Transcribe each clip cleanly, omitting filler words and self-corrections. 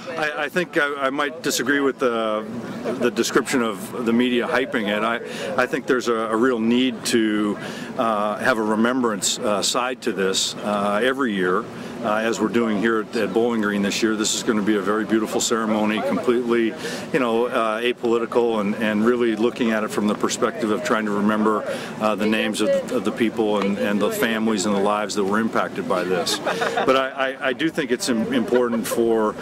I think I might disagree with the description of the media hyping it. I think there's a real need to have a remembrance side to this every year. As we're doing here at Bowling Green this year, this is going to be a very beautiful ceremony, completely, apolitical, and really looking at it from the perspective of trying to remember the names of the people and the families and the lives that were impacted by this. But I do think it's important for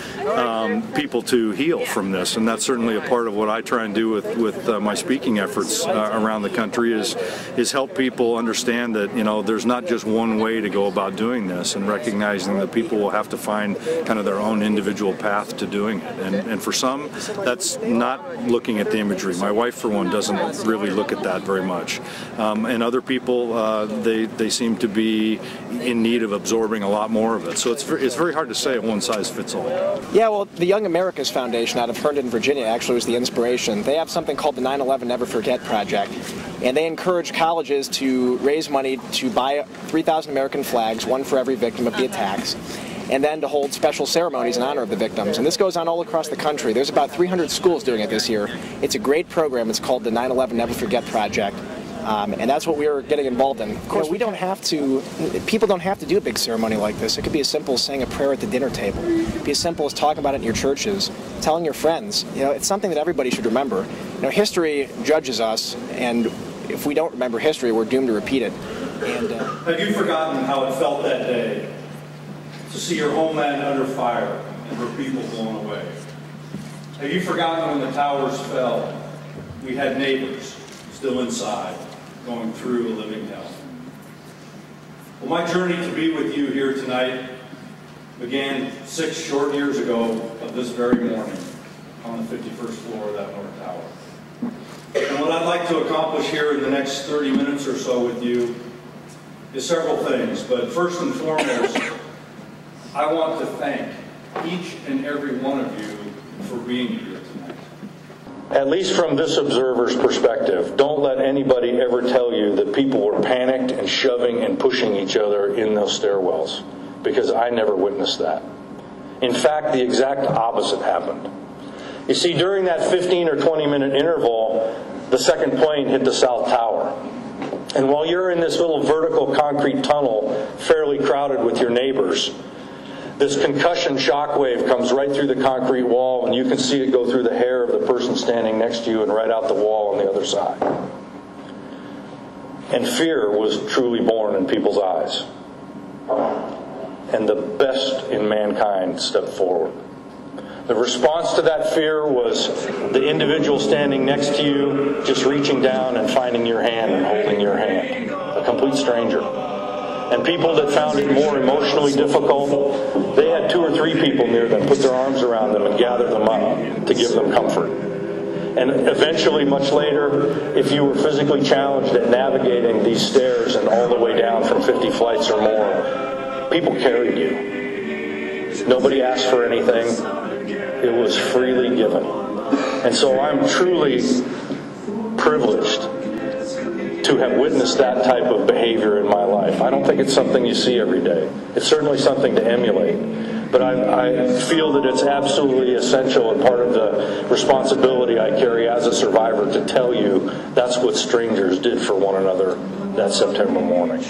people to heal from this, and that's certainly a part of what I try and do with my speaking efforts around the country is help people understand that there's not just one way to go about doing this, and recognizing that people will have to find kind of their own individual path to doing it. And for some, that's not looking at the imagery. My wife, for one, doesn't really look at that very much. And other people, they seem to be in need of absorbing a lot more of it. So it's very hard to say a one-size-fits-all. Yeah, well, the Young America's Foundation out of Herndon, Virginia, actually was the inspiration. They have something called the 9/11 Never Forget Project, and they encourage colleges to raise money to buy 3,000 American flags, one for every victim of the attacks, and then to hold special ceremonies in honor of the victims. And this goes on all across the country. There's about 300 schools doing it this year. It's a great program. It's called the 9/11 Never Forget Project. And that's what we are getting involved in. Of course, people don't have to do a big ceremony like this. It could be as simple as saying a prayer at the dinner table. It could be as simple as talking about it in your churches, telling your friends. It's something that everybody should remember. History judges us, and if we don't remember history, we're doomed to repeat it. And, have you forgotten how it felt that day to see your homeland under fire and her people blown away? Have you forgotten when the towers fell? We had neighbors still inside, going through a living hell. Well, my journey to be with you here tonight began 6 short years ago of this very morning on the 51st floor of that North Tower. And what I'd like to accomplish here in the next 30 minutes or so with you is several things. But first and foremost, I want to thank each and every one of you for being here tonight. At least from this observer's perspective, don't let anybody ever tell you that people were panicked and shoving and pushing each other in those stairwells, because I never witnessed that. In fact, the exact opposite happened. You see, during that 15 or 20-minute interval, the second plane hit the South Tower. And while you're in this little vertical concrete tunnel, fairly crowded with your neighbors, this concussion shockwave comes right through the concrete wall, and you can see it go through the hair of the person standing next to you and right out the wall on the other side. And fear was truly born in people's eyes. And the best in mankind stepped forward. The response to that fear was the individual standing next to you just reaching down and finding your hand and holding your hand. A complete stranger. And people that found it more emotionally difficult, they had 2 or 3 people near them put their arms around them and gather them up to give them comfort. And eventually, much later, if you were physically challenged at navigating these stairs and all the way down from 50 flights or more, people carried you. Nobody asked for anything. It was freely given. And so I'm truly privileged to have witnessed that type of behavior in my life. I don't think it's something you see every day. It's certainly something to emulate. But I feel that it's absolutely essential and part of the responsibility I carry as a survivor to tell you that's what strangers did for one another that September morning.